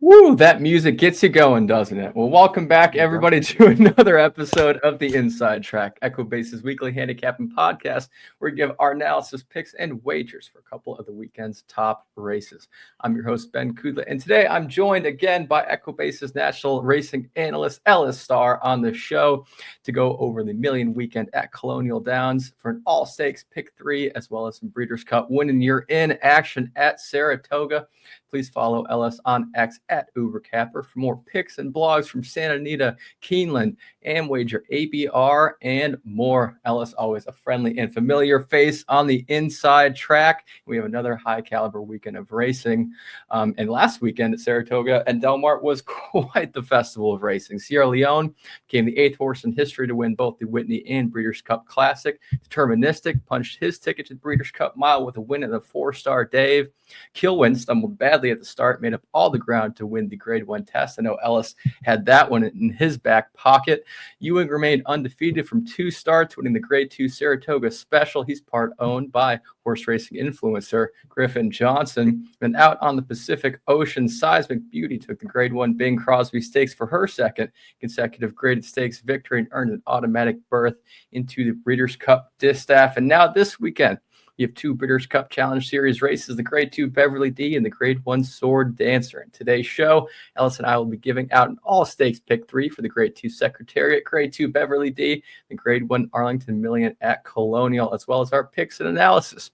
Woo, that music gets you going, doesn't it? Well, welcome back, There you go. everybody, to another episode of the Inside Track, Equibase's weekly handicapping podcast, where we give our analysis, picks, and wagers for a couple of the weekend's top races. I'm your host, Ben Kudla, and today I'm joined again by Equibase's national racing analyst, Ellis, Starr, on the show to go over the Million Weekend at Colonial Downs for an all-stakes pick 3, as well as some Breeders' Cup winning year in action at Saratoga. Please follow Ellis on X at UberCapper for more picks and blogs from Santa Anita, Keeneland, Amwager, ABR, and more. Ellis, always a friendly and familiar face on the inside track. We have another high caliber weekend of racing. And last weekend at Saratoga and Del Mar was quite the festival of racing. Sierra Leone became the 8th horse in history to win both the Whitney and Breeders' Cup Classic. Deterministic punched his ticket to the Breeders' Cup Mile with a win in the 4-star Dave. Kilwin stumbled badly at the start, made up all the ground to win the Grade 1 test. I know Ellis had that one in his back pocket. Ewing remained undefeated from 2 starts, winning the Grade 2 Saratoga Special. He's part owned by horse racing influencer Griffin Johnson. And out on the Pacific Ocean, Seismic Beauty took the Grade 1 Bing Crosby Stakes for her second consecutive graded stakes victory and earned an automatic berth into the Breeders' Cup Distaff. And now this weekend, you have 2 Breeders' Cup Challenge Series races, the Grade 2 Beverly D and the Grade 1 Sword Dancer. In today's show, Ellis and I will be giving out an all-stakes pick 3 for the Grade 2 Secretariat, Grade 2 Beverly D, and Grade 1 Arlington Million at Colonial, as well as our picks and analysis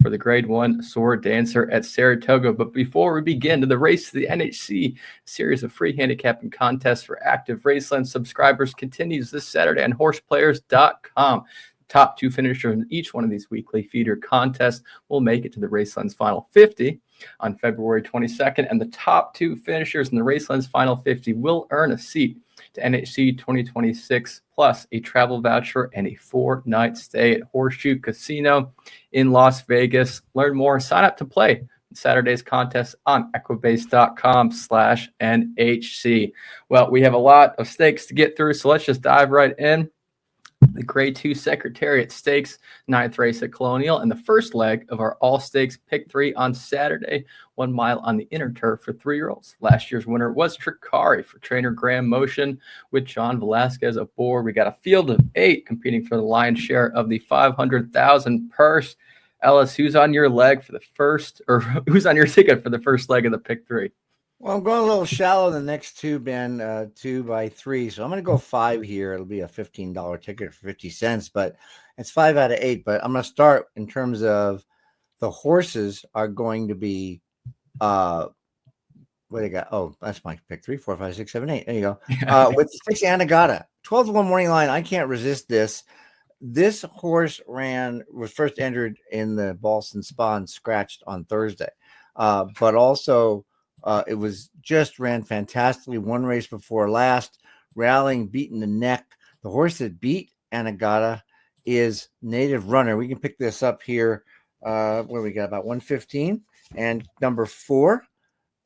for the Grade 1 Sword Dancer at Saratoga. But before we begin to the race to the NHC series of free handicapping contests for active Raceland subscribers continues this Saturday on horseplayers.com. Top 2 finishers in each one of these weekly feeder contests will make it to the Raceland's Final 50 on February 22nd, and the top 2 finishers in the Raceland's Final 50 will earn a seat to NHC 2026, plus a travel voucher and a 4-night stay at Horseshoe Casino in Las Vegas. Learn more, sign up to play in Saturday's contest on equibase.com/NHC. Well, we have a lot of stakes to get through, so let's just dive right in. The Grade 2 Secretariat Stakes, 9th race at Colonial, and the first leg of our all-stakes pick 3 on Saturday, 1 mile on the inner turf for 3-year-olds. Last year's winner was Tricari for trainer Graham Motion with John Velasquez aboard. We got a field of 8 competing for the lion's share of the $500,000 purse. Ellis, who's on your leg for the first, or who's on your ticket for the first leg of the pick 3? Well, I'm going a little shallow in the next 2, Ben, 2 by 3. So I'm going to go 5 here. It'll be a $15 ticket for 50 cents, but it's 5 out of 8. But I'm going to start in terms of the horses are going to be, what do you got? Oh, that's my pick 3, 4, 5, 6, 7, 8. There you go. With the 6 Anagata, 12-1 morning line. I can't resist this. This horse was first entered in the Boston Spa and scratched on Thursday, but also it was just ran fantastically. 1 race before last, rallying, beating the neck. The horse that beat Anagata is Native Runner. We can pick this up here. Where we got about 115 and number 4,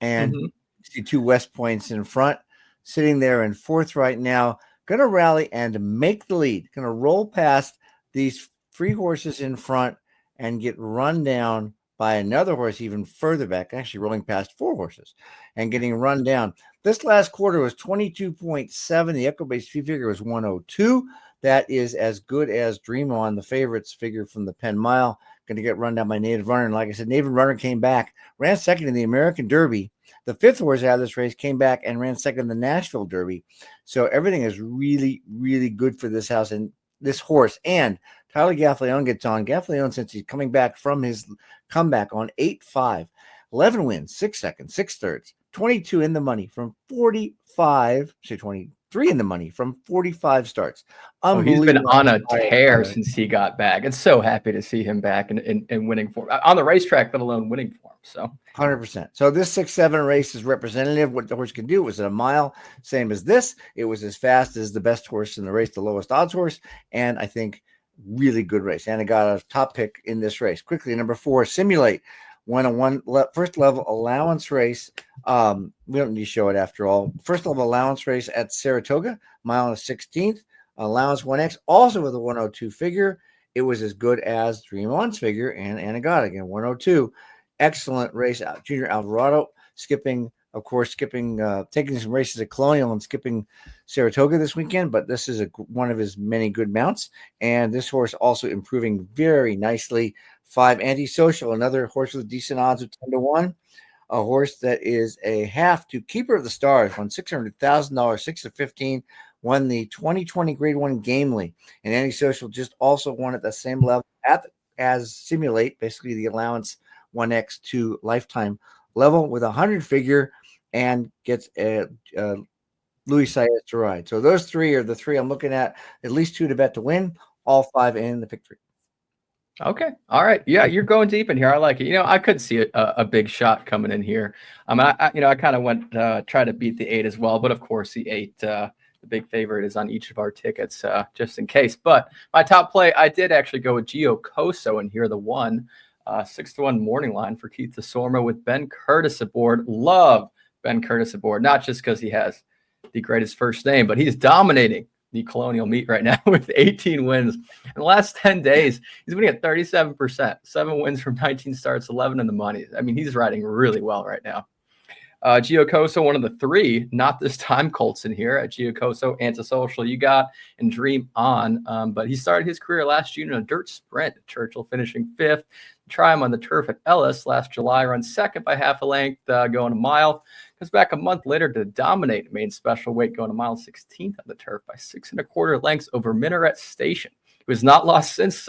and see 2 West Points in front, sitting there in 4th right now. Going to rally and make the lead. Going to roll past these 3 horses in front and get run down by another horse even further back, actually rolling past 4 horses and getting run down. This last quarter was 22.7. The Equibase figure was 102. That is as good as Dream On, the favorites figure from the Penn Mile. Going to get run down by Native Runner. And like I said, Native Runner came back, ran second in the American Derby. The 5th horse out of this race came back and ran second in the Nashville Derby. So everything is really, really good for this house and this horse. And Tyler Gaffleon gets on. Gaffleon, since he's coming back from his comeback on 8-5, 11 wins, 6 seconds, 6 thirds, 22 in the money from 23 in the money from 45 starts. He's been on a tear since he got back. It's so happy to see him back in winning form on the racetrack, let alone winning form. So 100%. So this 6-7 race is representative. What the horse can do was at a mile, same as this. It was as fast as the best horse in the race, the lowest odds horse, and I think really good race. And I got a top pick in this race. Quickly, number 4, Simulate. Won a first level allowance race. We don't need to show it after all. First level allowance race at Saratoga, mile and a 16th. Allowance 1X, also with a 102 figure. It was as good as Dream On's figure and Anagata, again, 102. Excellent race. Junior Alvarado skipping of course, taking some races at Colonial and skipping Saratoga this weekend, but this is one of his many good mounts. And this horse also improving very nicely. 5 Antisocial, another horse with decent odds of 10-1. A horse that is a half to Keeper of the Stars, won $600,000, 6-15, won the 2020 Grade 1 Gamely. And Antisocial just also won at the same level as Simulate, basically the allowance 1x to lifetime level with a 100 figure, and gets a Louis Saez to ride. So those 3 are the 3 I'm looking at least 2 to bet to win, all 5 in the pick 3. Okay. All right. Yeah, you're going deep in here. I like it. I could see a big shot coming in here. I kind of went try to beat the 8 as well, but of course the 8, the big favorite, is on each of our tickets just in case. But my top play, I did actually go with Gio Coso in here, the 1, 6-1 morning line for Keith DeSorma with Ben Curtis aboard. Love Ben Curtis aboard, not just because he has the greatest first name, but he's dominating the Colonial meet right now with 18 wins. In the last 10 days, he's winning at 37%, 7 wins from 19 starts, 11 in the money. I mean, he's riding really well right now. Gio Coso, one of the 3, not this time Colts in here at Gio Coso, Antisocial you got, and Dream On. But he started his career last June in a dirt sprint at Churchill, finishing 5th. Try him on the turf at Ellis last July, runs 2nd by half a length, going a mile. Comes back a month later to dominate main special weight, going a mile 16th on the turf by 6 1/4 lengths over Minaret Station. He was not lost since,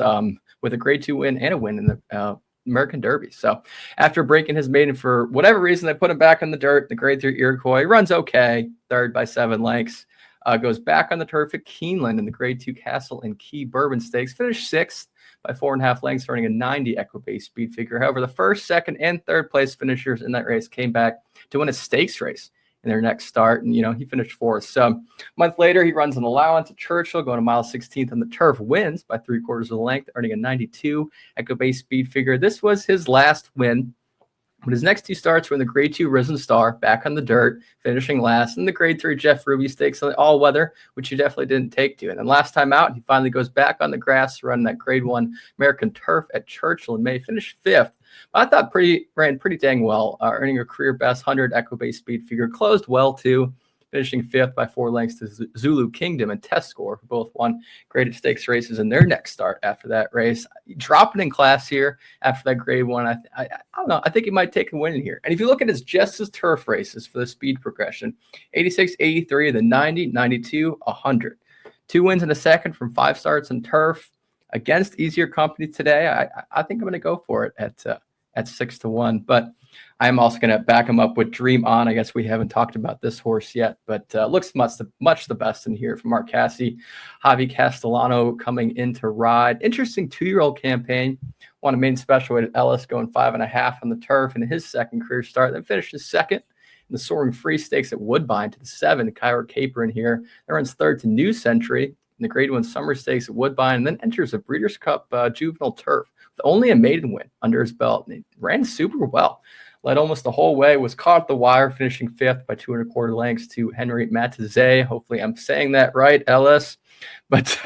with a Grade 2 win and a win in the American Derby. So after breaking his maiden, for whatever reason, they put him back on the dirt. The Grade 3 Iroquois runs okay, 3rd by 7 lengths. Goes back on the turf at Keeneland in the Grade 2 Castle and Key Bourbon Stakes. Finished 6th by 4.5 lengths, running a 90 Equibase speed figure. However, the 1st, 2nd, and 3rd place finishers in that race came back to win a stakes race in their next start. And, he finished 4th. So a month later, he runs an allowance at Churchill, going a mile 16th on the turf, wins by 3/4 of the length, earning a 92 Equibase speed figure. This was his last win. But his next 2 starts were in the Grade 2 Risen Starr, back on the dirt, finishing last, and the Grade 3 Jeff Ruby Stakes on the all-weather, which he definitely didn't take to. And then last time out, he finally goes back on the grass, running that Grade 1 American Turf at Churchill in May, finished 5th. But I thought ran pretty dang well, earning a career best 100 Equibase speed figure. Closed well, too, finishing 5th by 4 lengths to Zulu Kingdom and Test Score, who both won graded stakes races in their next start after that race. Dropping in class here after that Grade 1, I don't know. I think he might take a win in here. And if you look at his turf races for the speed progression, 86, 83, the 90, 92, 100. 2 wins in a second from 5 starts in turf against easier company today. I think I'm going to go for it at 6-1. But I'm also going to back him up with Dream On. I guess we haven't talked about this horse yet, but looks much the best in here from Mark Cassie. Javi Castellano coming in to ride. Interesting 2-year-old campaign. Won a main special weight at Ellis, going 5.5 on the turf in his second career start. Then finishes 2nd in the Soaring Free Stakes at Woodbine to the 7, Kyra Caper in here. That runs 3rd to New Century in the Grade 1 Summer Stakes at Woodbine, and then enters a Breeders' Cup Juvenile Turf with only a maiden win under his belt. And he ran super well. Led almost the whole way, was caught at the wire, finishing 5th by 2 1/4 lengths to Henry Matizé. Hopefully I'm saying that right, Ellis. But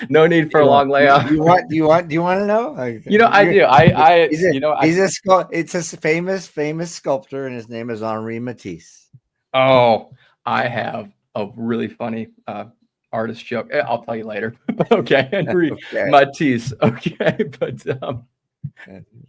no need for a long layoff. Do you want to know? I do. It's a famous sculptor, and his name is Henri Matisse. Oh, I have a really funny artist joke. I'll tell you later. Okay, Henry Matisse. Okay, but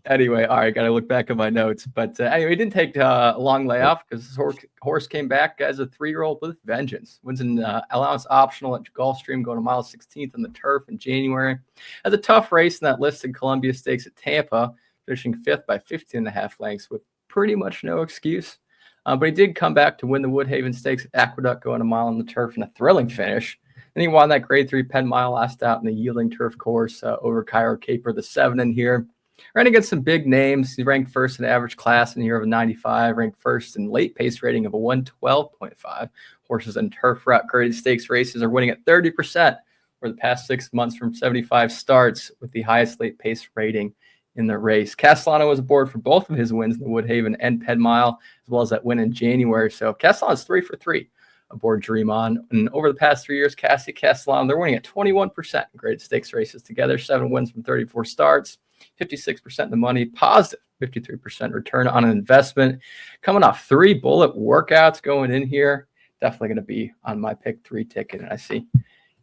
anyway, all right, got to look back at my notes. But anyway, he didn't take a long layoff because his horse came back as a 3-year-old with vengeance. Wins an allowance optional at Gulfstream, going a mile 16th on the turf in January. Has a tough race in that listed Columbia Stakes at Tampa, finishing 5th by 15.5 lengths with pretty much no excuse. But he did come back to win the Woodhaven Stakes at Aqueduct, going a mile on the turf in a thrilling finish. Then he won that Grade 3 Penn Mile last out in the yielding turf course over Kyra Caper, the 7 in here. Ran against some big names. He ranked 1st in average class in the year of a 95, ranked 1st in late pace rating of a 112.5. Horses in turf route graded stakes races are winning at 30% for the past 6 months from 75 starts, with the highest late pace rating in the race. Castellano was aboard for both of his wins in the Woodhaven and Penn Mile, as well as that win in January. So Castellano's 3 for 3 aboard Dream On. And over the past 3 years, Cassie Castellano, they're winning at 21% in graded stakes races together, 7 wins from 34 starts. 56% in the money, positive 53% return on an investment. Coming off 3 bullet workouts going in here. Definitely going to be on my pick 3 ticket. And I see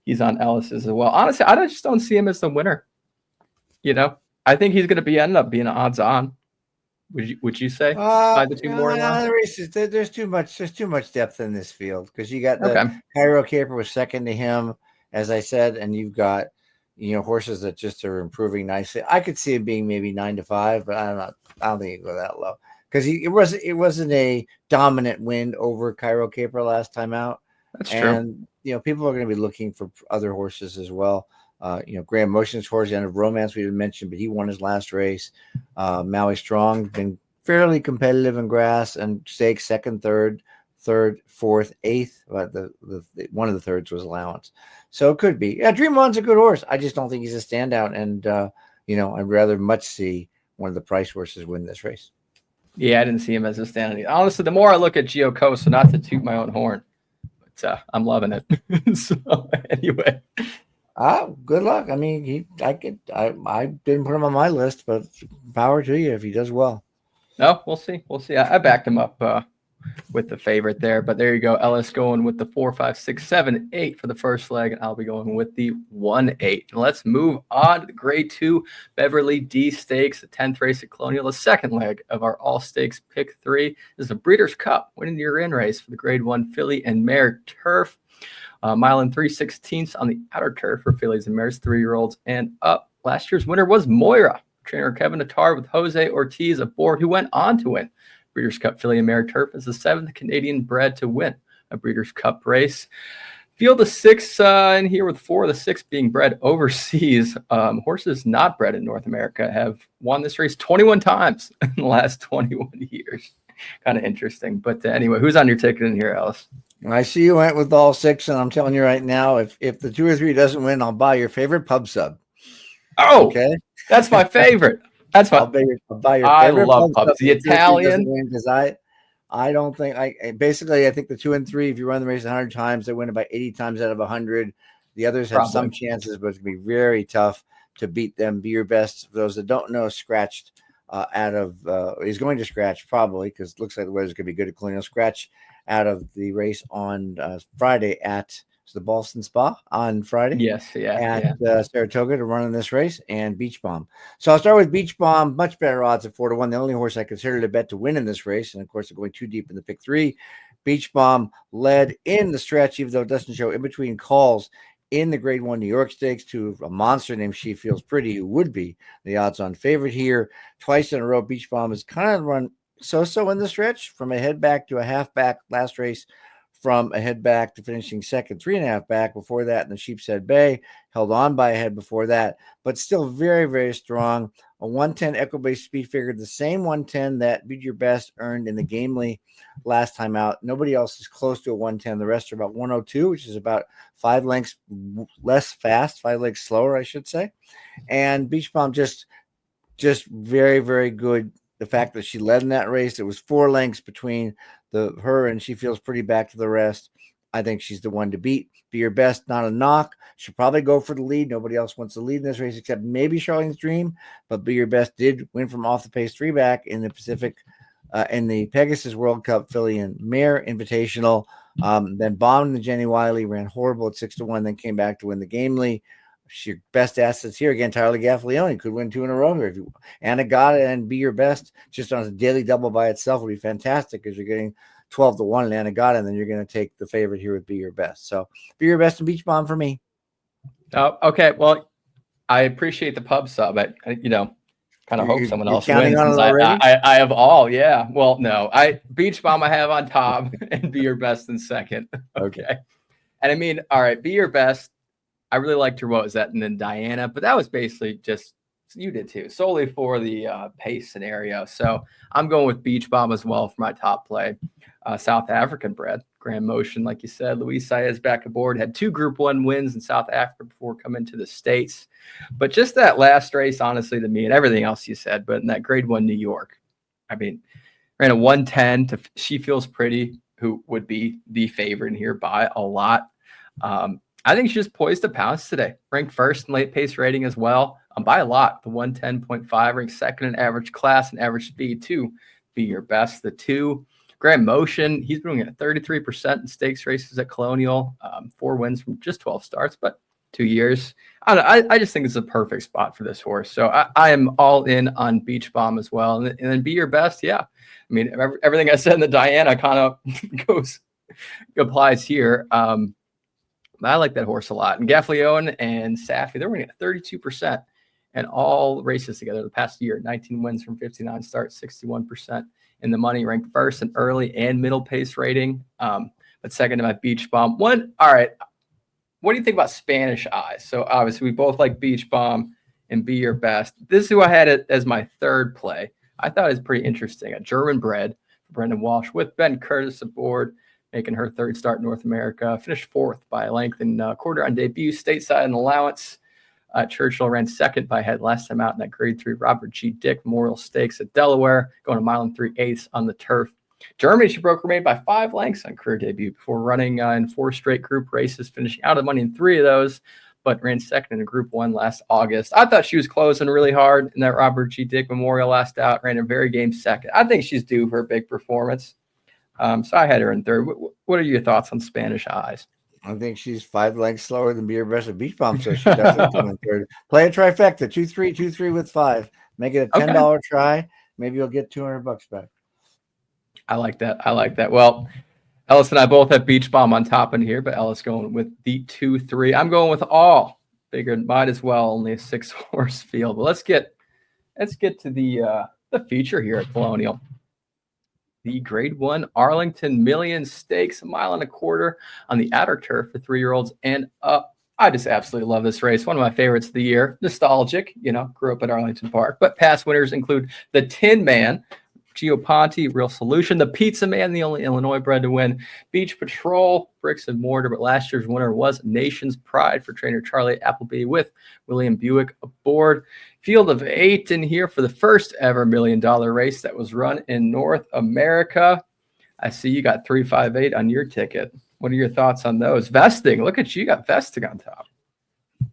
he's on Ellis's as well. Honestly, I just don't see him as the winner. I think he's going to end up being odds on. Would you say? The two more the races, there's too much depth in this field because you got the Cairo Caper was second to him, as I said, and you've got horses that just are improving nicely. I could see it being maybe 9-5, but I don't think it go that low because it wasn't a dominant win over Cairo Caper last time out. That's true. And people are going to be looking for other horses as well. Graham Motion's horse, the End of Romance, we didn't mention, but he won his last race. Maui Strong been fairly competitive in grass and stakes, second, third, fourth, eighth. But the one of the thirds was allowance, so it could be. Yeah, Dream On's a good horse. I just don't think he's a standout, and I'd rather much see one of the price horses win this race. Yeah, I didn't see him as a standout. Honestly, the more I look at Gio Costa, not to toot my own horn, but I'm loving it. So anyway. Good luck. I mean, I didn't put him on my list, but power to you if he does well. No, we'll see. I backed him up with the favorite there, but there you go. Ellis going with the 4, 5, 6, 7, 8 for the first leg, and I'll be going with the 1, 8. And let's move on to the Grade 2 Beverly D Stakes, the 10th race at Colonial, the second leg of our All Stakes Pick 3. This is the Breeders' Cup winning your in race for the Grade 1 Filly and Mare Turf. Mile and 3/16 on the outer turf for fillies and mares, 3-year-olds and up. Last year's winner was Moira. Trainer Kevin Attard with Jose Ortiz aboard, who went on to win Breeders' Cup Filly and Mare Turf as the 7th Canadian bred to win a Breeders' Cup race. Field of 6 in here, with 4 of the 6 being bred overseas. Horses not bred in North America have won this race 21 times in the last 21 years. Kind of interesting. But anyway, who's on your ticket in here, Ellis? I see you went with all 6, and I'm telling you right now, if the 2 or 3 doesn't win, I'll buy your favorite pub sub. Oh, okay, that's my favorite. I'll buy your favorite. I love pubs. The Italian, because I don't think I think the 2 and 3, if you run the race 100 times, they win about 80 times out of 100. The others have some chances, but it's gonna be very tough to beat them. Be Your Best, for those that don't know, scratched he's going to scratch probably because it looks like the weather's gonna be good at Colonial. Scratch out of the race on Friday at the Boston Spa on Friday. Yes, at Saratoga to run in this race, and Beach Bomb. So I'll start with Beach Bomb, much better odds at 4-1. The only horse I consider to bet to win in this race, and of course, they're going too deep in the pick 3. Beach Bomb led in the stretch, even though it doesn't show in between calls in the Grade 1 New York Stakes to a monster named She Feels Pretty, who would be the odds-on favorite here. Twice in a row, Beach Bomb has kind of run so in the stretch, from a head back to a half back last race, from a head back to finishing second, 3.5 back before that in the Sheepshead Bay, held on by a head before that, but still very, very strong. A 110 Equibase speed figure, the same 110 that Be Your Best earned in the Gamely last time out. Nobody else is close to a 110. The rest are about 102, which is about 5 lengths less fast, 5 lengths slower, I should say. And Beach Bomb just very, very good. The fact that she led in that race, it was 4 lengths between her and She Feels Pretty back to the rest. I think she's the one to beat. Be Your Best, not a knock. She'll probably go for the lead. Nobody else wants to lead in this race except maybe Charlene's Dream, but Be Your Best did win from off the pace 3 back in the Pacific, in the Pegasus World Cup Filly and Mare Invitational. Then bombed in the Jenny Wiley, ran horrible at 6-1, then came back to win the Gamely. Your best assets here again. Tyler Gaffalione could win 2 in a row here. If you Anagata and Be Your Best just on a daily double by itself would be fantastic, because you're getting 12-1 in Anagata, and then you're going to take the favorite here with Be Your Best. So Be Your Best and Beach Bomb for me. Oh, okay. Well, I appreciate the pub sub. I kind of hope someone else wins. I have all. Yeah. Well, no. Beach Bomb I have on top and Be Your Best in second. Okay. And I mean, all right, Be Your Best. I really liked her. What was that? And then Diana, but that was basically just, you did too, solely for the pace scenario. So I'm going with Beach Bomb as well for my top play. South African bred, Grand Motion, like you said. Luis Saez back aboard, had 2 Group 1 wins in South Africa before coming to the States. But just that last race, honestly, to me, and everything else you said, but in that Grade 1 New York, I mean, ran a 110 to She Feels Pretty, who would be the favorite in here by a lot. I think she's just poised to pounce today. Ranked first in late pace rating as well, by a lot. The 110.5, ranked second in average class and average speed too. Be Your Best. The 2, Grand Motion. He's been at 33% in stakes races at Colonial. 4 wins from just 12 starts, but 2 years. I just think it's a perfect spot for this horse. So I am all in on Beach Bomb as well. And then Be Your Best. Yeah. I mean, everything I said in the Diana kind of applies here. I like that horse a lot. And Gaffleon and Safi, they're winning at 32% in all races together the past year. 19 wins from 59 starts, 61% in the money, ranked first in early and middle pace rating. But second to my Beach Bomb. All right. What do you think about Spanish Eyes? So obviously we both like Beach Bomb and Be Your Best. This is who I had it as my third play. I thought it was pretty interesting. A German bred for Brendan Walsh with Ben Curtis aboard, making her third start in North America. Finished fourth by a length in quarter on debut, stateside and allowance. Churchill ran second by head last time out in that Grade 3 Robert G. Dick Memorial Stakes at Delaware, going a mile and 3/8 on the turf. Germany, she broke her maiden by 5 lengths on career debut before running in 4 straight group races, finishing out of money in 3 of those, but ran second in a Group 1 last August. I thought she was closing really hard in that Robert G. Dick Memorial last out, ran a very game second. I think she's due for a big performance. So I had her in third. What are your thoughts on Spanish Eyes? I think she's 5 lengths slower than Be Your Best at Beach Bomb, so she definitely come in third. Play a trifecta, 2-3, 2-3 with 5. Make it a $10 try. Maybe you'll get $200 back. I like that. Well, Ellis and I both have Beach Bomb on top in here, but Ellis going with the 2-3. I'm going with all. Figured might as well, only a 6-horse field. But let's get to the feature here at Colonial. The Grade 1 Arlington Million Stakes, 1.25 miles on the outer turf for 3-year-olds and up. I just absolutely love this race. One of my favorites of the year. Nostalgic, grew up at Arlington Park. But past winners include the Tin Man, Gio Ponte, Real Solution, the Pizza Man, the only Illinois bred to win, Beach Patrol, Bricks and Mortar. But last year's winner was Nation's Pride for trainer Charlie Appleby with William Buick aboard. Field of 8 in here for the first ever $1 million race that was run in North America. I see you got 358 on your ticket. What are your thoughts on those? Vesting. Look at you got vesting on top.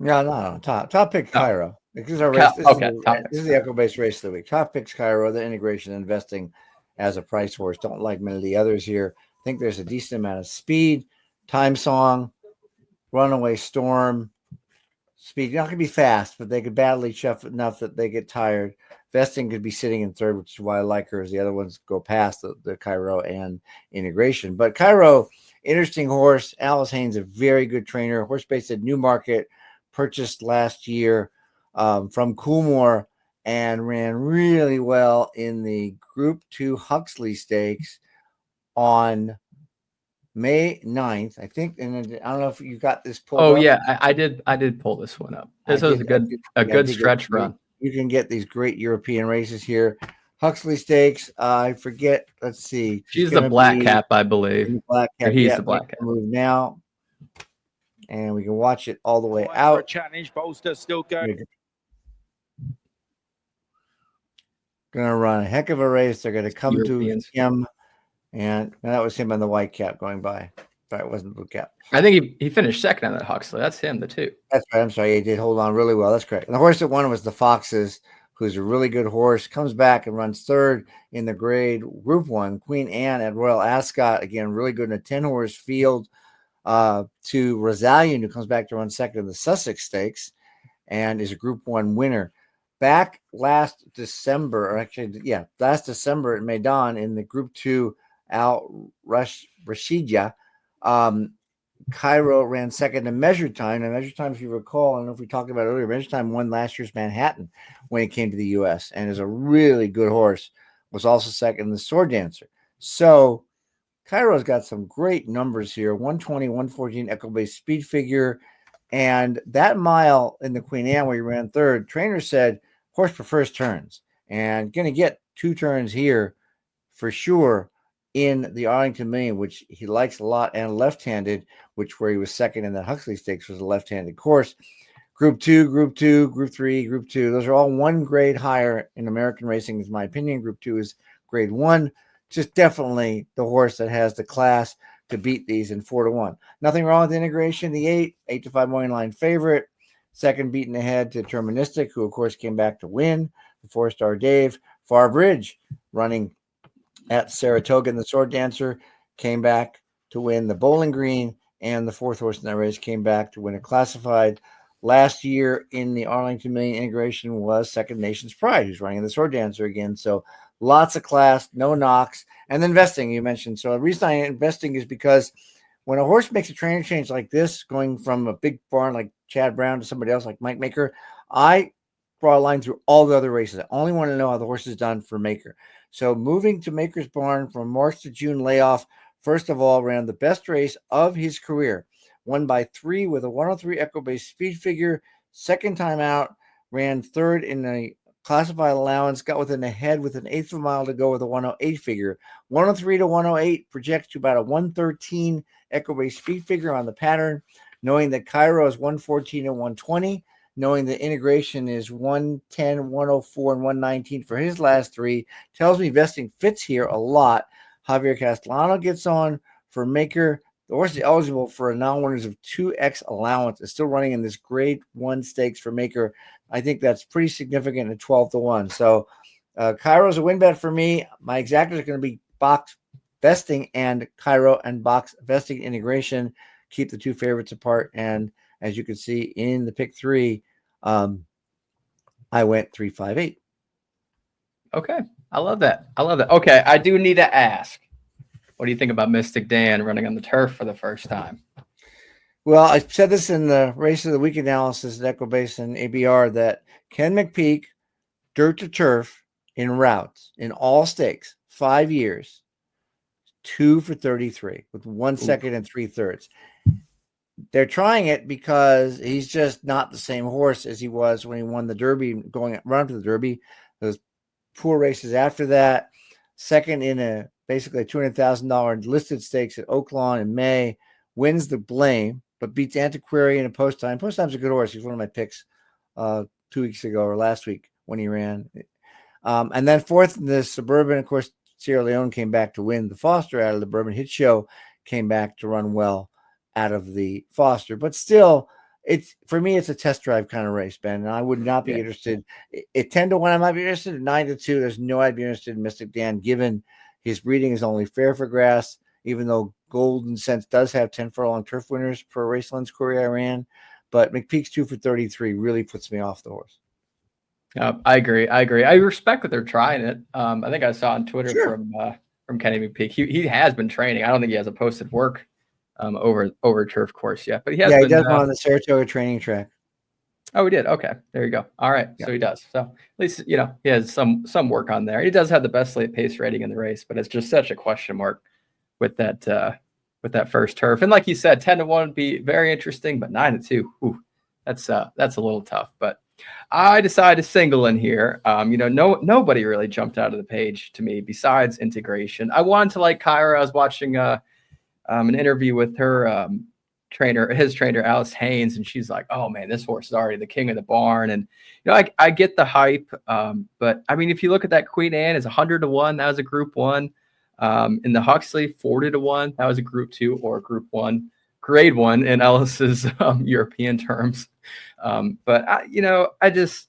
Yeah, no. Top pick Cairo. This is our race. This is the Equibase race of the week. Top picks Cairo, the integration investing as a price horse. Don't like many of the others here. I think there's a decent amount of speed. Time Song, Runaway Storm. Speed, not going to be fast, but they could battle each other enough that they get tired. Vesting could be sitting in third, which is why I like her, as the other ones go past the Cairo and integration. But Cairo, interesting horse. Alice Haynes, a very good trainer. Horse based at Newmarket, purchased last year from Coolmore and ran really well in the Group 2 Huxley Stakes on May 9th, I think. And I don't know if you got this pulled up. Oh, yeah, I did pull this one up. This was a good stretch run. You can get these great European races here. Huxley Stakes, I forget. Let's see. She's the black cap, I believe. Black cap. He's the black cap. Move now. And we can watch it all the way out. Challenge bolster still going. Gonna run a heck of a race. They're gonna come to him, and that was him on the white cap going by. Sorry, it wasn't blue cap. I think he finished second on that Huxley. That's him, the 2. That's right. I'm sorry. He did hold on really well. That's correct. And the horse that won was the Foxes, who's a really good horse. Comes back and runs third in the grade Group 1. Queen Anne at Royal Ascot, again, really good in a 10-horse field. To Rosalian, who comes back to run second in the Sussex Stakes and is a Group 1 winner. Back last December at Maidan in the Group 2 Al Rashidja, Cairo ran second in measured time. And measured time, if you recall, I don't know if we talked about it earlier, measured time won last year's Manhattan when it came to the U.S. and is a really good horse. Was also second in the Sword Dancer. So Cairo's got some great numbers here. 120, 114 Equibase speed figure. And that mile in the Queen Anne where he ran third, trainer said horse prefers turns and going to get 2 turns here for sure in the Arlington Million, which he likes a lot, and left-handed, which where he was second in the Huxley Stakes was a left-handed course. Group 2, Group 2, Group 3, Group 2. Those are all 1 grade higher in American racing, is my opinion. Group 2 is grade 1. Just definitely the horse that has the class. to beat these in 4-1. Nothing wrong with the integration. The 8-5 morning line favorite. Second beaten ahead to Deterministic, who of course came back to win. The 4-star Dave. Far Bridge running at Saratoga, and the Sword Dancer came back to win the Bowling Green, and the fourth horse in that race came back to win a classified. Last year in the Arlington Million integration was Second Nation's Pride, who's running the Sword Dancer again. So lots of class, no knocks. And then investing, you mentioned. So the reason I investing is because when a horse makes a training change like this, going from a big barn like Chad Brown to somebody else like Mike Maker, I draw a line through all the other races. I only want to know how the horse is done for Maker. So moving to Maker's barn from March to June layoff, first of all, ran the best race of his career. Won by 3 with a 103 Equibase speed figure. Second time out, ran third in the classified allowance, got within a head with an eighth of a mile to go with a 108 figure. 103 to 108 projects to about a 113 Equibase speed figure on the pattern, knowing that Cairo is 114 and 120, knowing the integration is 110, 104, and 119 for his last 3, tells me vesting fits here a lot. Javier Castellano gets on for Maker. The horse is eligible for a non-winners of 2x allowance. It's still running in this grade 1 stakes for Maker. I think that's pretty significant at 12-1. So Cairo's a win bet for me. My exactors are going to be box vesting and Cairo and box vesting integration. Keep the two favorites apart. And as you can see in the pick 3, I went 3-5-8. Okay. I love that. Okay. I do need to ask, what do you think about Mystic Dan running on the turf for the first time? Well, I said this in the race of the week analysis at Equibase and ABR that Ken McPeak, dirt to turf in routes in all stakes, 5 years, 2 for 33 with 1 second and 3/3. They're trying it because he's just not the same horse as he was when he won the Derby, going run to the Derby. Those poor races after that. Second in a basically $200,000 listed stakes at Oaklawn in May, wins the Blame, but beats Antiquarian in Post Time. Post Time's a good horse. He's one of my picks 2 weeks ago or last week when he ran. And then fourth in the Suburban, of course, Sierra Leone came back to win the Foster out of the Bourbon Hit Show, came back to run well out of the Foster. But still, it's for me, it's a test drive kind of race, Ben. And I would not be interested. At 10-1, I might be interested. At 9-2, there's no I'd be interested in Mystic Dan, given his breeding is only fair for grass, even though Golden Sense does have 10 furlong turf winners per Raceland's Query I ran. But McPeak's 2 for 33 really puts me off the horse. I agree. I respect that they're trying it. I think I saw on Twitter from Kenny McPeak. He has been training. I don't think he has a posted work over turf course yet, but he has. Yeah, been, he does one on the Saratoga training track. Oh, he did. Okay, there you go. All right, so he does. So at least he has some work on there. He does have the best late pace rating in the race, but it's just such a question mark with that first turf. And like you said, 10-1 would be very interesting, but 9-2, that's a little tough. But I decided to single in here. Nobody really jumped out of the page to me besides integration. I wanted to like Kyra. I was watching an interview with her his trainer, Alice Haynes, and she's like, oh man, this horse is already the king of the barn. And I get the hype, but I mean, if you look at that Queen Anne is 100-1, that was a Group 1. In the Huxley 40-1, that was a Group 2 or Group 1, Grade 1 in Ellis's European terms. But I just,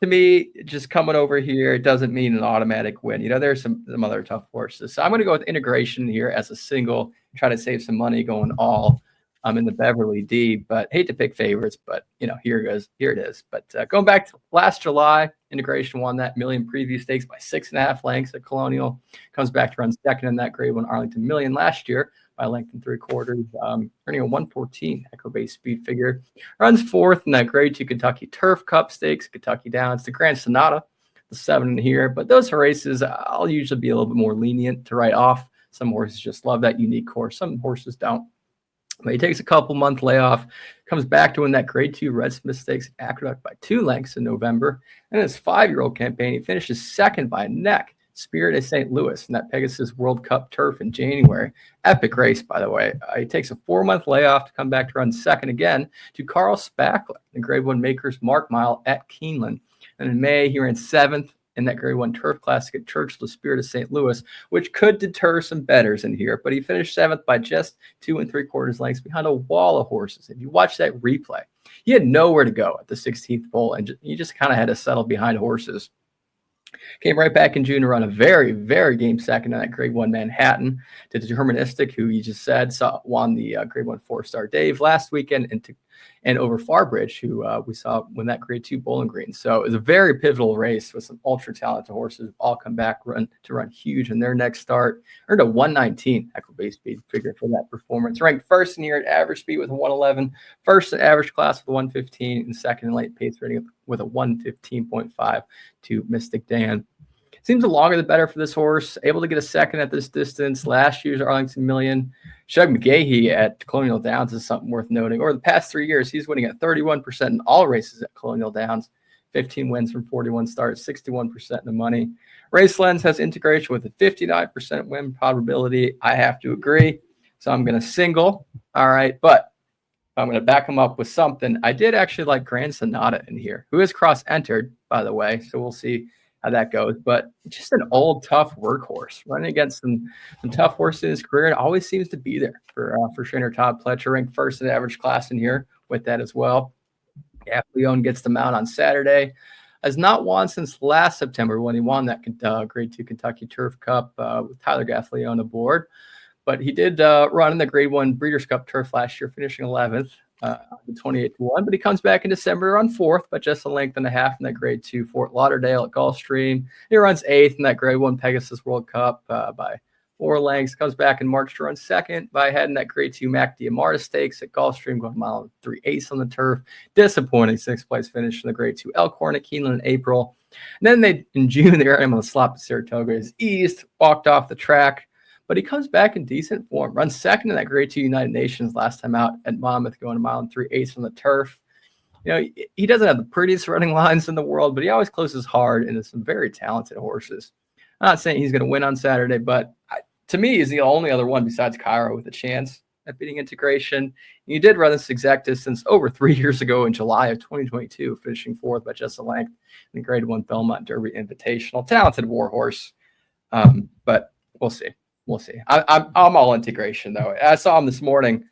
to me, just coming over here, it doesn't mean an automatic win. There's some other tough horses. So I'm going to go with integration here as a single, try to save some money going all in the Beverly D. But hate to pick favorites, but here it is. But going back to last July, integration won that million preview stakes by 6.5 lengths at Colonial. Comes back to run second in that Grade 1 Arlington Million last year by a length and 3/4, earning a 114 Equibase speed figure. Runs fourth in that Grade 2 Kentucky Turf Cup Stakes, Kentucky Downs, the Grand Sonata, the 7 in here. But those races, I'll usually be a little bit more lenient to write off. Some horses just love that unique course. Some horses don't. But he takes a couple-month layoff, comes back to win that Grade 2 Red Smith Stakes Aqueduct by 2 lengths in November. And in his 5-year-old campaign, he finishes second by a neck. Spirit of St. Louis in that Pegasus World Cup Turf in January. Epic race, by the way. He takes a 4-month layoff to come back to run second again to Carl Spackler, the Grade 1 Makers Mark Mile at Keeneland. And in May, he ran 7th in that Grade 1 Turf Classic at Churchill Spirit of St. Louis, which could deter some bettors in here. But he finished 7th by just 2 3/4 lengths behind a wall of horses. If you watch that replay, he had nowhere to go at the 16th pole, and he just kind of had to settle behind horses. Came right back in June to run a very, very game second in that Grade 1 Manhattan to Deterministic, who you just said won the Grade 1 4-star Dave last weekend, and over Farbridge, who we saw win that Grade 2 Bowling Green. So it was a very pivotal race with some ultra talented horses all come back to run huge in their next start. Earned a 119 Equibase speed figure for that performance. Ranked first in year at average speed with a 111, first in average class with a 115, and second in late pace rating with a 115.5 to Mystic Dan. Seems the longer the better for this horse. Able to get a second at this distance. Last year's Arlington Million. Shug McGahee at Colonial Downs is something worth noting. Over the past 3 years, he's winning at 31% in all races at Colonial Downs. 15 wins from 41 starts, 61% in the money. Race Lens has integration with a 59% win probability. I have to agree. So I'm going to single. All right. But I'm going to back him up with something. I did actually like Grand Sonata in here, who is cross-entered, by the way. So we'll see how that goes, but just an old tough workhorse running against some tough horses in his career. It always seems to be there for trainer Todd Pletcher, ranked first in the average class in here with that as well. Gaffleone gets the mount on Saturday. Has not won since last September when he won that Grade 2 Kentucky Turf Cup with Tyler Gaffleone aboard. But he did run in the Grade 1 Breeders' Cup Turf last year, finishing 11th. 28-1, but he comes back in December on 4th, but just a length and a half in that Grade 2 Fort Lauderdale at Gulfstream. He runs 8th in that Grade 1 Pegasus World Cup by 4 lengths. Comes back in March to run 2nd by heading that Grade 2 Mac Diamarta Stakes at Gulfstream, going a mile and 3/8 on the turf. Disappointing 6th place finish in the Grade 2 Elkhorn at Keeneland in April. And then in June, they ran him on the slop at Saratoga. He's eased, walked off the track. But he comes back in decent form. Runs 2nd in that Grade 2 United Nations last time out at Monmouth, going a mile and 3/8 on the turf. You know, he doesn't have the prettiest running lines in the world, but he always closes hard into some very talented horses. I'm not saying he's going to win on Saturday, but to me, he's the only other one besides Cairo with a chance at beating integration. He did run this exact distance over 3 years ago in July of 2022, finishing 4th by just a length in the Grade 1 Belmont Derby Invitational. Talented war horse, but we'll see. We'll see. I'm all integration though. I saw him this morning.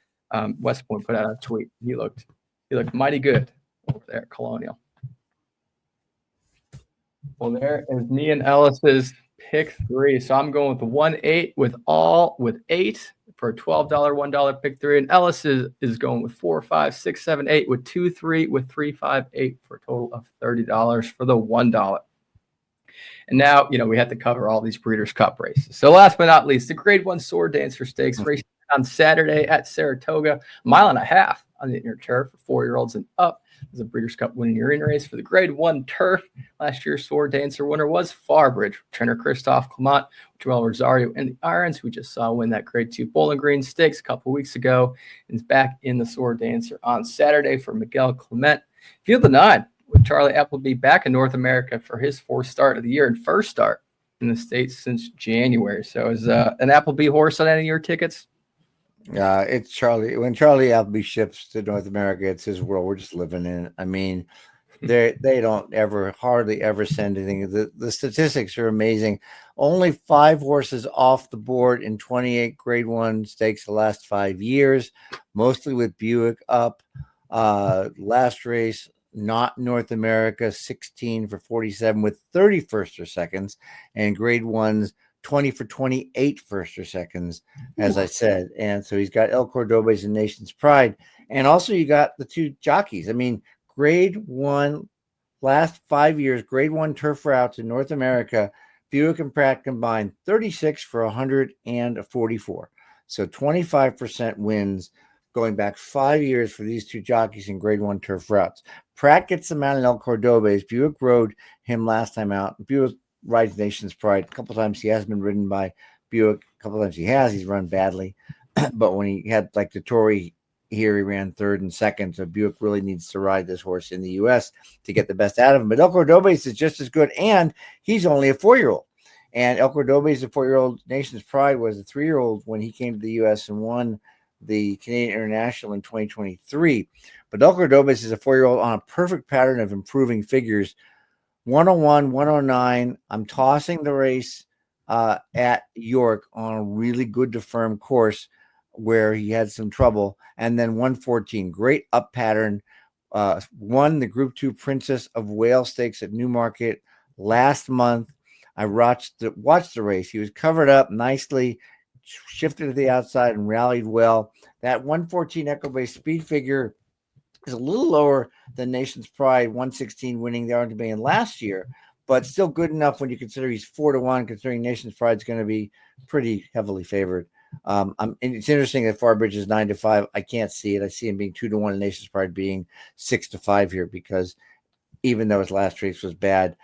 West Point put out a tweet. He looked mighty good over there at Colonial. Well, there is me and Ellis's pick 3. So I'm going with the 1-8 with 8 for a $12 $1 pick 3, and Ellis is going with 4, 5, 6, 7, 8 with 2, 3 with 3, 5, 8 for a total of $30 for the $1. And now, we have to cover all these Breeders' Cup races. So last but not least, the Grade 1 Sword Dancer Stakes race on Saturday at Saratoga, 1.5 miles on the inner turf for 4-year-olds and up. There's a Breeders' Cup winning urine race for the Grade 1 turf. Last year's Sword Dancer winner was Farbridge, trainer Christophe Clement, Joel Rosario, and the Irons, who just saw win that Grade 2 Bowling Green Stakes a couple weeks ago, and is back in the Sword Dancer on Saturday for Miguel Clement. Field of 9. With Charlie Appleby back in North America for his 4th start of the year and first start in the States since January. So is an Appleby horse on any of your tickets? It's Charlie. When Charlie Appleby ships to North America, it's his world. We're just living in it. I mean, they don't hardly ever send anything. The statistics are amazing. Only 5 horses off the board in 28 Grade 1 stakes the last 5 years, mostly with Buick up. Last race, not North America, 16 for 47 with 30 first or seconds, and Grade 1's 20 for 28 first or seconds, as I said. And so he's got El Cordoba's and Nation's Pride. And also you got the 2 jockeys. I mean, Grade 1, last 5 years, Grade 1 turf routes in North America, Buick and Pratt combined 36 for 144. So 25% wins going back 5 years for these 2 jockeys in Grade 1 turf routes. Pratt gets them out in El Cordoba's. Buick rode him last time out. Buick rides Nation's Pride. A couple times he has been ridden by Buick. A couple times he's run badly. But when he had like the Tory here, he ran 3rd and 2nd. So Buick really needs to ride this horse in the U.S. to get the best out of him. But El Cordoba's is just as good, and he's only a 4-year-old. And El Cordoba's, a 4-year-old. Nation's Pride was a 3-year-old when he came to the U.S. and won the Canadian International in 2023. But El Cordoba's is a 4-year-old on a perfect pattern of improving figures 101, 109. I'm tossing the race at York on a really good to firm course where he had some trouble. And then 114, great up pattern. Won the Group 2 Princess of Wales Stakes at Newmarket last month. I watched the race. He was covered up nicely, shifted to the outside and rallied well. That 114 Equibase speed figure is a little lower than Nation's Pride, 116 winning the Arlington last year, but still good enough when you consider he's 4-1, considering Nation's Pride is going to be pretty heavily favored. It's interesting that Farbridge is 9-5. I can't see it. I see him being 2-1 and Nation's Pride being 6-5 here, because even though his last race was bad,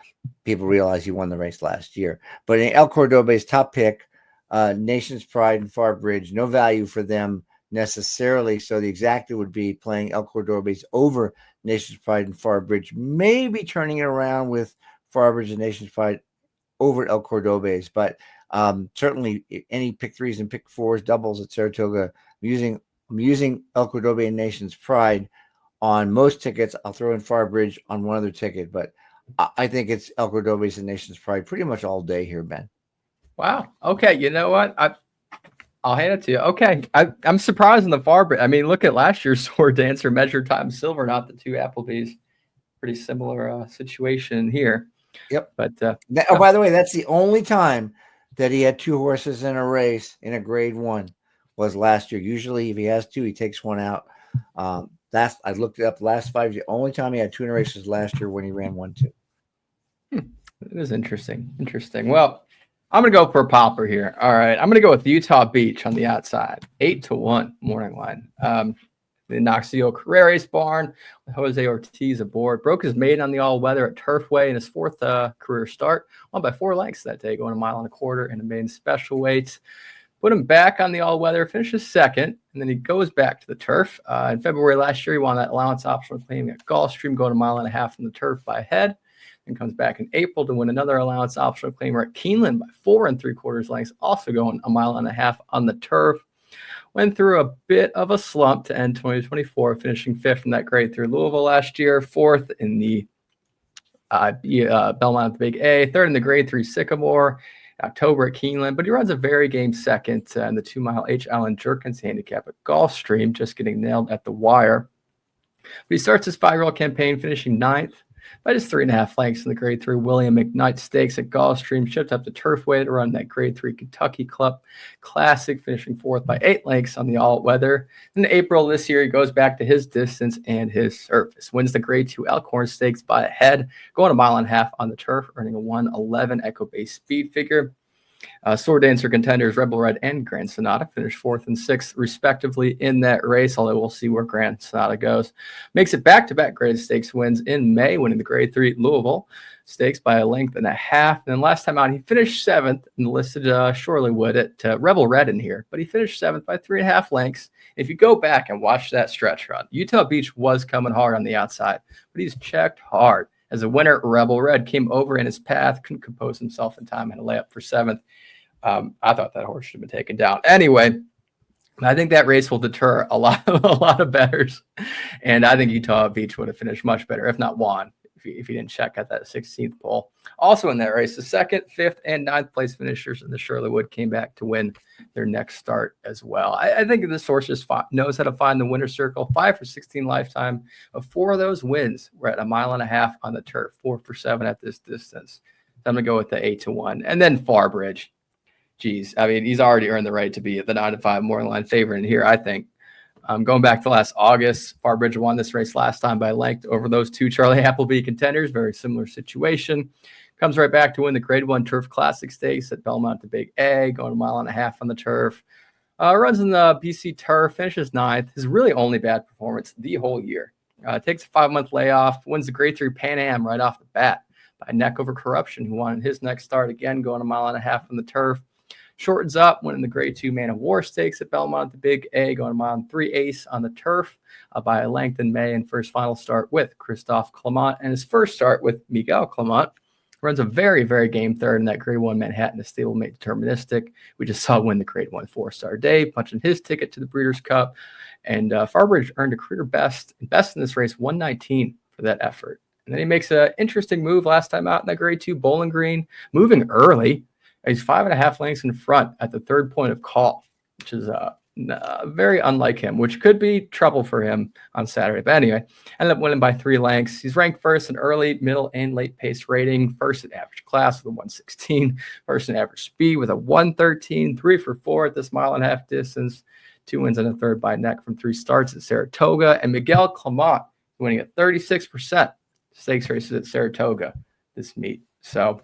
people realize he won the race last year. But in El Cordobe's top pick, Nation's Pride and Farbridge, no value for them necessarily. So the exacta would be playing El Cordobe's over Nation's Pride and Farbridge, maybe turning it around with Farbridge and Nation's Pride over El Cordobe's. But certainly any pick threes and pick fours, doubles at Saratoga, I'm using El Cordobe and Nation's Pride on most tickets. I'll throw in Farbridge on one other ticket, but I think it's El Cordobe's and Nation's Pride pretty much all day here, Ben. Wow. Okay. You know what? I'll hand it to you. Okay. I'm surprised in the Farbridge. I mean, look at last year's Sword Dancer, Measured Time Silver, not the two Applebee's. Pretty similar situation here. Yep. But by the way, that's the only time that he had two horses in a race in a grade 1 was last year. Usually if he has two, he takes one out. I looked it up the last 5 years. The only time he had two in a race was last year when he ran 1-2. It is interesting. Interesting. Well, I'm going to go for a popper here. All right. I'm going to go with Utah Beach on the outside. 8-1 morning line. The Noxio Carreras barn with Jose Ortiz aboard. Broke his maiden on the all-weather at Turfway in his fourth career start. Won by 4 lengths that day, going 1.25 miles in a maiden special weights. Put him back on the all-weather, finishes second, and then he goes back to the turf. In February last year, he won that allowance optional claim at Gulfstream, going 1.5 miles on the turf by head. And comes back in April to win another allowance optional claimer at Keeneland by 4 3/4 lengths, also going 1.5 miles on the turf. Went through a bit of a slump to end 2024, finishing 5th in that grade through Louisville last year, 4th in the Belmont at the Big A, 3rd in the grade 3 Sycamore, October at Keeneland. But he runs a very game second in the 2-mile H. Allen Jerkins handicap at Gulfstream, just getting nailed at the wire. But he starts his 5-year-old campaign, finishing 9th. By just 3.5 lengths in the grade 3 William McKnight Stakes at Gulfstream, shipped up to Turfway to run that grade 3 Kentucky Club Classic, finishing 4th by 8 lengths on the all-weather. In April this year, he goes back to his distance and his surface. Wins the grade 2 Elkhorn Stakes by a head, going 1.5 miles on the turf, earning a 1:11 Equibase speed figure. Sword Dancer contenders Rebel Red and Grand Sonata finished 4th and 6th respectively in that race, although we'll see where Grand Sonata goes. Makes it back-to-back grade stakes wins in May, winning the grade 3 Louisville Stakes by a length and a half. And then last time out, he finished 7th and listed Shorelywood at Rebel Red in here, but he finished 7th by 3.5 lengths. If you go back and watch that stretch run, Utah Beach was coming hard on the outside, but he's checked hard. As a winner, Rebel Red came over in his path, couldn't compose himself in time, and a layup for 7th. I thought that horse should have been taken down. Anyway, I think that race will deter a lot of bettors, and I think Utah Beach would have finished much better, if not won, if he didn't check at that 16th pole. Also in that race, the 2nd, 5th, and 9th place finishers in the Shirleywood came back to win their next start as well. I think this horse just knows how to find the winner's circle. 5 for 16 lifetime. Of 4 of those wins were at 1.5 miles on the turf. 4 for 7 at this distance. So I'm going to go with the 8-1. And then Farbridge. Geez, I mean, he's already earned the right to be the 9-5 morning line favorite in here, I think. Going back to last August, Farbridge won this race last time by length over those two Charlie Appleby contenders. Very similar situation. Comes right back to win the Grade 1 Turf Classic Stakes at Belmont the Big A, going 1.5 miles on the turf. Runs in the BC Turf, finishes 9th. His really only bad performance the whole year. Takes a 5-month layoff, wins the Grade 3 Pan Am right off the bat by neck over Corruption, who won his next start again, going 1.5 miles on the turf. Shortens up, winning the Grade 2 Man of War Stakes at Belmont, the Big A, going 1 mile 3 ace on the turf by a length in May, and first final start with Christophe Clement, and his first start with Miguel Clement. Runs a very, very game third in that Grade 1 Manhattan, a stablemate deterministic. We just saw win the Grade 1 4-star day, punching his ticket to the Breeders' Cup. And Farbridge earned a career best in this race, 119 for that effort. And then he makes an interesting move last time out in that grade 2 Bowling Green, moving early. He's 5.5 lengths in front at the third point of call, which is very unlike him, which could be trouble for him on Saturday. But anyway, ended up winning by 3 lengths. He's ranked first in early, middle, and late pace rating, first in average class with a 116, first in average speed with a 113, 3 for 4 at this 1.5-mile distance, 2 wins and a third by neck from 3 starts at Saratoga. And Miguel Clement winning at 36% stakes races at Saratoga this meet. So,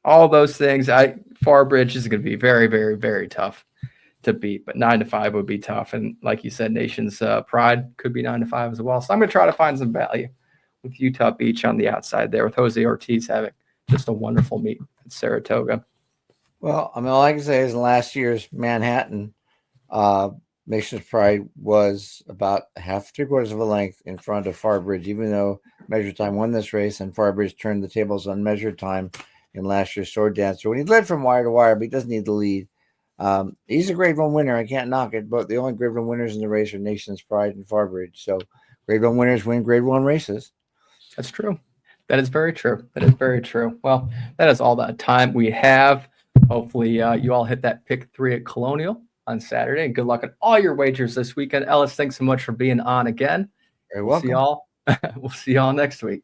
all those things, Farbridge is going to be very, very, very tough to beat, but 9-5 would be tough. And like you said, Nation's Pride could be 9-5 as well. So I'm going to try to find some value with Utah Beach on the outside there, with Jose Ortiz having just a wonderful meet at Saratoga. Well, all I can say is in last year's Manhattan, Nation's Pride was about 3/4 of a length in front of Farbridge, even though Measured Time won this race and Farbridge turned the tables on Measured Time in last year's Sword Dancer when he led from wire to wire, but he doesn't need the lead. He's a grade 1 winner. I can't knock it, but the only grade 1 winners in the race are Nation's Pride and Farbridge. So grade 1 winners win grade 1 races. That's true. That is very true. That is very true. Well, that is all the time we have. Hopefully you all hit that pick 3 at Colonial on Saturday, and good luck on all your wagers this weekend. Ellis, thanks so much for being on again. Very welcome. We'll see y'all next week.